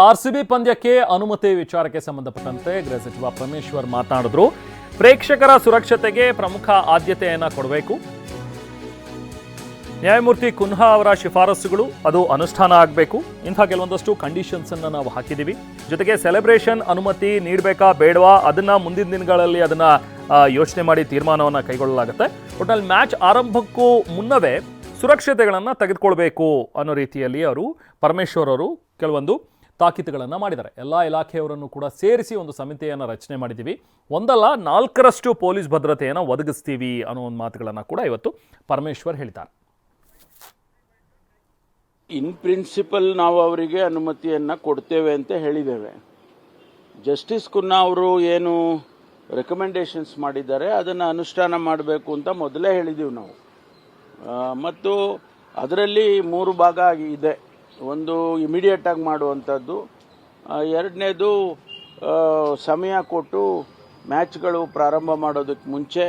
RCB ಪಂದ್ಯಕ್ಕೆ ಅನುಮತಿ ವಿಚಾರಕ್ಕೆ ಸಂಬಂಧಪಟ್ಟಂತೆ ಗೃಹ ಸಚಿವ ಪರಮೇಶ್ವರ್ ಮಾತನಾಡಿದ್ರು. ಪ್ರೇಕ್ಷಕರ ಸುರಕ್ಷತೆಗೆ ಪ್ರಮುಖ ಆದ್ಯತೆಯನ್ನು ಕೊಡಬೇಕು. ನ್ಯಾಯಮೂರ್ತಿ ಕುನ್ಹಾ ಅವರ ಶಿಫಾರಸುಗಳು ಅದು ಅನುಷ್ಠಾನ ಆಗಬೇಕು. ಇಂಥ ಕೆಲವೊಂದಷ್ಟು ಕಂಡೀಷನ್ಸ್ ಅನ್ನು ನಾವು ಹಾಕಿದ್ದೀವಿ. ಜೊತೆಗೆ ಸೆಲೆಬ್ರೇಷನ್ ಅನುಮತಿ ನೀಡಬೇಕಾ ಬೇಡವಾ ಅದನ್ನ ಮುಂದಿನ ದಿನಗಳಲ್ಲಿ ಅದನ್ನ ಯೋಚನೆ ಮಾಡಿ ತೀರ್ಮಾನವನ್ನು ಕೈಗೊಳ್ಳಲಾಗುತ್ತೆ. ಒಟ್ಟಿನಲ್ಲಿ ಮ್ಯಾಚ್ ಆರಂಭಕ್ಕೂ ಮುನ್ನವೇ ಸುರಕ್ಷತೆಗಳನ್ನು ತೆಗೆದುಕೊಳ್ಬೇಕು ಅನ್ನೋ ರೀತಿಯಲ್ಲಿ ಪರಮೇಶ್ವರ್ ಅವರು ಕೆಲವೊಂದು ತಾಕೀತುಗಳನ್ನು ಮಾಡಿದ್ದಾರೆ. ಎಲ್ಲ ಇಲಾಖೆಯವರನ್ನು ಕೂಡ ಸೇರಿಸಿ ಒಂದು ಸಮಿತಿಯನ್ನು ರಚನೆ ಮಾಡಿದ್ದೀವಿ. ಒಂದಲ್ಲ 4ರಷ್ಟು ಪೊಲೀಸ್ ಭದ್ರತೆಯನ್ನು ಒದಗಿಸ್ತೀವಿ ಅನ್ನೋ ಒಂದು ಮಾತುಗಳನ್ನು ಕೂಡ ಇವತ್ತು ಪರಮೇಶ್ವರ್ ಹೇಳಿದ್ದಾರೆ. ಇನ್ ಪ್ರಿನ್ಸಿಪಲ್ ನಾವು ಅವರಿಗೆ ಅನುಮತಿಯನ್ನು ಕೊಡ್ತೇವೆ ಅಂತ ಹೇಳಿದ್ದೇವೆ. ಜಸ್ಟಿಸ್ ಕುನ್ನಾ ಅವರು ಏನು ರೆಕಮೆಂಡೇಶನ್ಸ್ ಮಾಡಿದ್ದಾರೆ ಅದನ್ನು ಅನುಷ್ಠಾನ ಮಾಡಬೇಕು ಅಂತ ಮೊದಲೇ ಹೇಳಿದ್ದೀವಿ ನಾವು. ಮತ್ತು ಅದರಲ್ಲಿ 3 ಭಾಗ ಇದೆ. ಒಂದು ಇಮಿಡಿಯೇಟಾಗಿ ಮಾಡುವಂಥದ್ದು, ಎರಡನೇದು ಸಮಯ ಕೊಟ್ಟು ಮ್ಯಾಚ್ಗಳು ಪ್ರಾರಂಭ ಮಾಡೋದಕ್ಕೆ ಮುಂಚೆ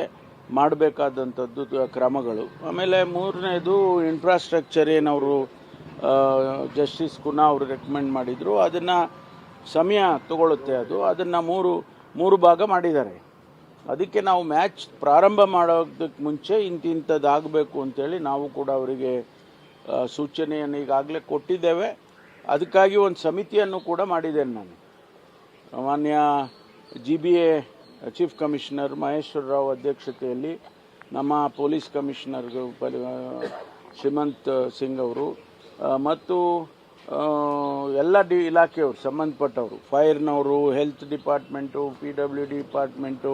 ಮಾಡಬೇಕಾದಂಥದ್ದು ಕ್ರಮಗಳು, ಆಮೇಲೆ 3ನೇದು ಇನ್ಫ್ರಾಸ್ಟ್ರಕ್ಚರ್ ಏನವರು ಜಸ್ಟಿಸ್ ಕುನ್ನಾ ಅವರು ರೆಕಮೆಂಡ್ ಮಾಡಿದರು ಅದನ್ನು ಸಮಯ ತಗೊಳ್ಳುತ್ತೆ. ಅದನ್ನು ಮೂರು ಭಾಗ ಮಾಡಿದ್ದಾರೆ. ಅದಕ್ಕೆ ನಾವು ಮ್ಯಾಚ್ ಪ್ರಾರಂಭ ಮಾಡೋದಕ್ಕೆ ಮುಂಚೆ ಇಂಥದ್ದಾಗಬೇಕು ಅಂತೇಳಿ ನಾವು ಕೂಡ ಅವರಿಗೆ ಸೂಚನೆಯನ್ನು ಈಗಾಗಲೇ ಕೊಟ್ಟಿದ್ದೇವೆ. ಅದಕ್ಕಾಗಿ ಒಂದು ಸಮಿತಿಯನ್ನು ಕೂಡ ಮಾಡಿದ್ದೇನೆ ನಾನು. ಮಾನ್ಯ GBA chief commissioner Maheshwara Rao ಅಧ್ಯಕ್ಷತೆಯಲ್ಲಿ ನಮ್ಮ ಪೊಲೀಸ್ ಕಮಿಷನರ್ ಶ್ರೀಮಂತ್ ಸಿಂಗ್ ಅವರು ಮತ್ತು ಎಲ್ಲ ಇಲಾಖೆಯವರು ಸಂಬಂಧಪಟ್ಟವರು, ಫೈರ್ನವರು, ಹೆಲ್ತ್ ಡಿಪಾರ್ಟ್ಮೆಂಟು, PWD ಡಿಪಾರ್ಟ್ಮೆಂಟು,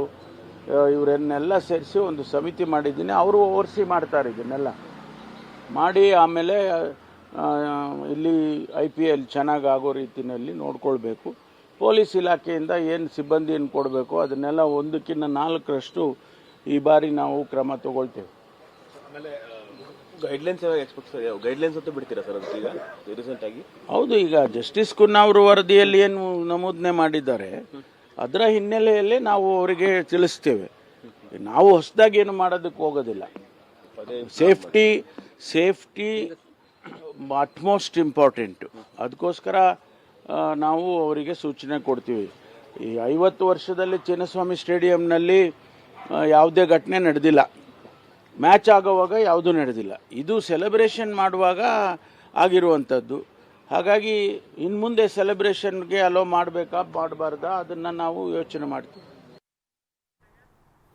ಇವರನ್ನೆಲ್ಲ ಸೇರಿಸಿ ಒಂದು ಸಮಿತಿ ಮಾಡಿದ್ದೀನಿ. ಅವರು ಓವರ್ಸಿ ಮಾಡ್ತಾರೆ ಇದನ್ನೆಲ್ಲ ಮಾಡಿ. ಆಮೇಲೆ ಇಲ್ಲಿ IPL ಚೆನ್ನಾಗಿ ಆಗೋ ರೀತಿಯಲ್ಲಿ ನೋಡ್ಕೊಳ್ಬೇಕು. ಪೊಲೀಸ್ ಇಲಾಖೆಯಿಂದ ಏನು ಸಿಬ್ಬಂದಿಯನ್ನು ಕೊಡಬೇಕು ಅದನ್ನೆಲ್ಲ 1ಕ್ಕಿಂತ 4ರಷ್ಟು ಈ ಬಾರಿ ನಾವು ಕ್ರಮ ತಗೊಳ್ತೇವೆ. ಗೈಡ್ಲೈನ್ಸ್ ಅಂತ ಬಿಡ್ತೀರಾ ಸರ್ ಈಗ ರೀಸೆಂಟ್ ಆಗಿ? ಹೌದು, ಈಗ ಜಸ್ಟಿಸ್ ಕುನ್ನಾ ಅವರು ವರದಿಯಲ್ಲಿ ಏನು ನಮೂದನೆ ಮಾಡಿದ್ದಾರೆ ಅದರ ಹಿನ್ನೆಲೆಯಲ್ಲಿ ನಾವು ಅವರಿಗೆ ತಿಳಿಸ್ತೇವೆ. ನಾವು ಹೊಸದಾಗಿ ಏನು ಮಾಡೋದಕ್ಕೆ ಹೋಗೋದಿಲ್ಲ. Safety utmost important. ಅದಕ್ಕೋಸ್ಕರ ನಾವು ಅವರಿಗೆ ಸೂಚನೆ ಕೊಡ್ತೀವಿ. ಈ 50 ವರ್ಷದಲ್ಲಿ ಚಿನ್ನಸ್ವಾಮಿ ಸ್ಟೇಡಿಯಂನಲ್ಲಿ ಯಾವುದೇ ಘಟನೆ ನಡೆದಿಲ್ಲ. ಮ್ಯಾಚ್ ಆಗೋವಾಗ ಯಾವುದೂ ನಡೆದಿಲ್ಲ. ಇದು ಸೆಲೆಬ್ರೇಷನ್ ಮಾಡುವಾಗ ಆಗಿರುವಂಥದ್ದು. ಹಾಗಾಗಿ ಇನ್ನು ಮುಂದೆ ಸೆಲೆಬ್ರೇಷನ್ಗೆ ಅಲೋ ಮಾಡಬೇಕಾ ಮಾಡಬಾರ್ದಾ ಅದನ್ನು ನಾವು ಯೋಚನೆ ಮಾಡ್ತೀವಿ.